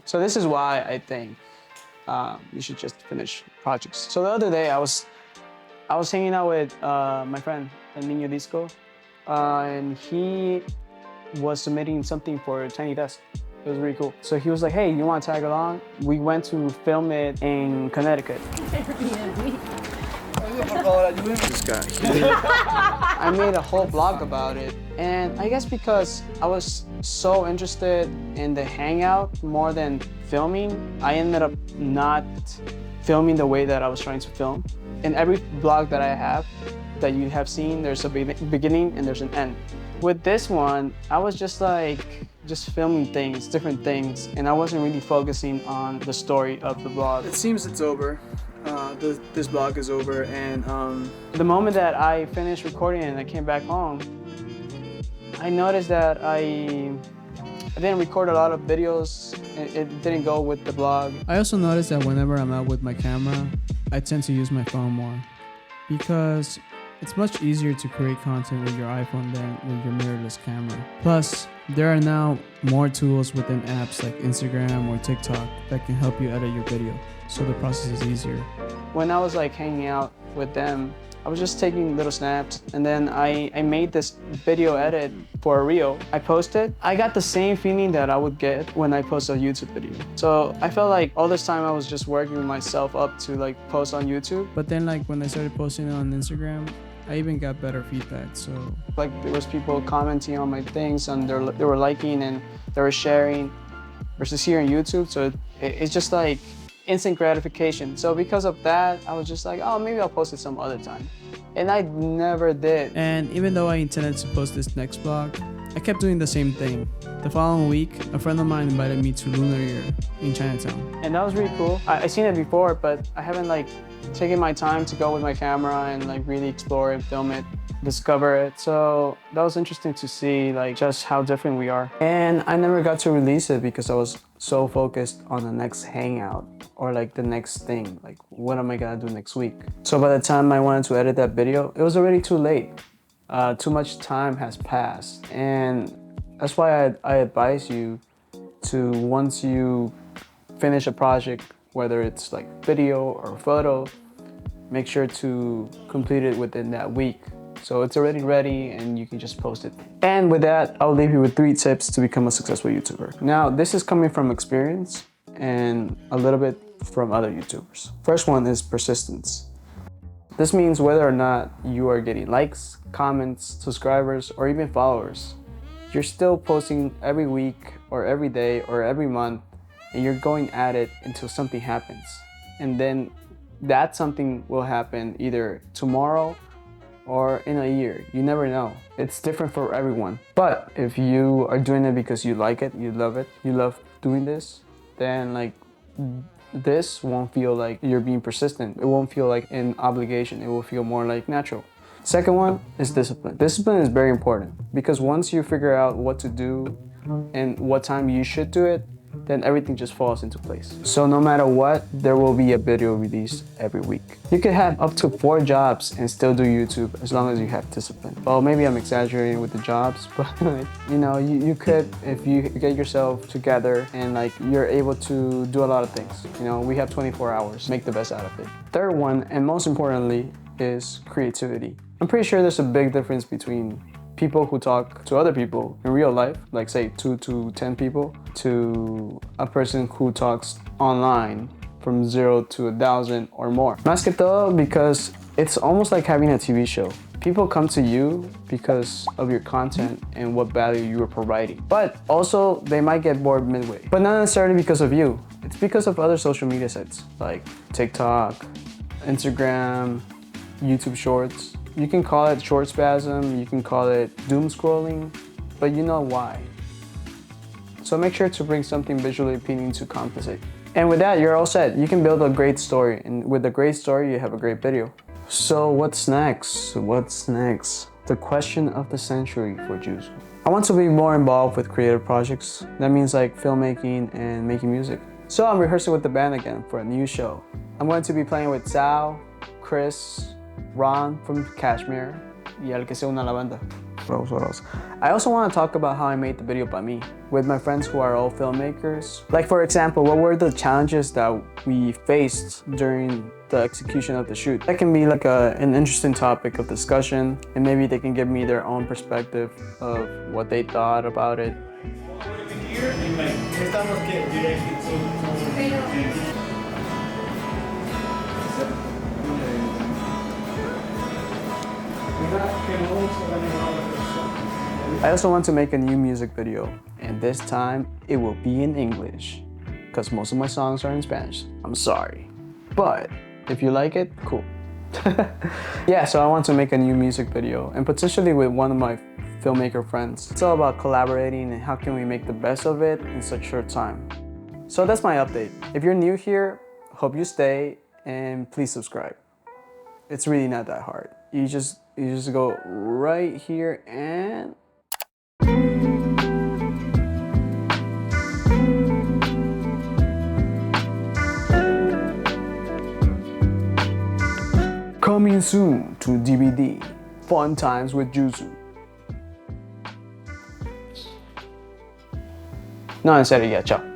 So this is why I think you should just finish projects. So the other day I was hanging out with my friend, El Niño Disco, and he was submitting something for Tiny Desk. It was really cool. So he was like, hey, you want to tag along? We went to film it in Connecticut. This guy. I made a whole blog about it. And I guess because I was so interested in the hangout more than filming, I ended up not filming the way that I was trying to film. In every blog that I have, that you have seen, there's a beginning and there's an end. With this one, I was just filming things, different things, and I wasn't really focusing on the story of the blog. It seems it's over. This blog is over, and the moment that I finished recording and I came back home, I noticed that I didn't record a lot of videos. It didn't go with the blog. I also noticed that whenever I'm out with my camera, I tend to use my phone more because it's much easier to create content with your iPhone than with your mirrorless camera. Plus, there are now more tools within apps like Instagram or TikTok that can help you edit your video, so the process is easier. When I was like hanging out with them, I was just taking little snaps, and then I made this video edit for a reel. I posted. I got the same feeling that I would get when I post a YouTube video. So I felt like all this time I was just working myself up to like post on YouTube. But then like when I started posting it on Instagram, I even got better feedback, so. Like there was people commenting on my things and they were liking and they were sharing versus here on YouTube. So it's just like instant gratification. So because of that, I was just like, oh, maybe I'll post it some other time. And I never did. And even though I intended to post this next vlog, I kept doing the same thing. The following week, a friend of mine invited me to Lunar Year in Chinatown. And that was really cool. I seen it before, but I haven't like taken my time to go with my camera and like really explore it, film it, discover it. So that was interesting to see like just how different we are. And I never got to release it because I was so focused on the next hangout or like the next thing, like what am I gonna do next week? So by the time I wanted to edit that video, it was already too late. Too much time has passed. And that's why I advise you to, once you finish a project, whether it's like video or photo, make sure to complete it within that week. So it's already ready and you can just post it. And with that, I'll leave you with 3 tips to become a successful YouTuber. Now, this is coming from experience and a little bit from other YouTubers. First one is persistence. This means whether or not you are getting likes, comments, subscribers, or even followers, you're still posting every week or every day or every month, and you're going at it until something happens. And then that something will happen either tomorrow or in a year. You never know. It's different for everyone. But if you are doing it because you like it, you love doing this, then like this won't feel like you're being persistent. It won't feel like an obligation. It will feel more like natural. Second one is discipline. Discipline is very important because once you figure out what to do and what time you should do it, then everything just falls into place. So no matter what, there will be a video released every week. You could have up to 4 jobs and still do YouTube as long as you have discipline. Well, maybe I'm exaggerating with the jobs, but you know, you could, if you get yourself together and like you're able to do a lot of things. You know, we have 24 hours, make the best out of it. Third one, and most importantly, is creativity. I'm pretty sure there's a big difference between people who talk to other people in real life, like say 2 to 10 people, to a person who talks online from 0 to 1,000 or more. Más que todo because it's almost like having a TV show. People come to you because of your content and what value you are providing. But also they might get bored midway. But not necessarily because of you. It's because of other social media sites like TikTok, Instagram, YouTube Shorts. You can call it short spasm, you can call it doom scrolling, but you know why. So make sure to bring something visually appealing to compensate. And with that, you're all set. You can build a great story, and with a great story, you have a great video. So what's next? What's next? The question of the century for Juzu. I want to be more involved with creative projects. That means like filmmaking and making music. So I'm rehearsing with the band again for a new show. I'm going to be playing with Sal, Chris, Ron from Kashmir, y el que se una a la banda. What else? I also want to talk about how I made the video by me, with my friends who are all filmmakers. Like for example, what were the challenges that we faced during the execution of the shoot? That can be like an interesting topic of discussion, and maybe they can give me their own perspective of what they thought about it. I also want to make a new music video, and this time it will be in English, because most of my songs are in Spanish. I'm sorry, but if you like it, cool. Yeah, so I want to make a new music video, and potentially with one of my filmmaker friends. It's all about collaborating and how can we make the best of it in such short time. So that's my update. If you're new here, hope you stay, and please subscribe. It's really not that hard. You just go right here and coming soon to DVD, Fun Times with Juzu. No, en serio, ya, chao.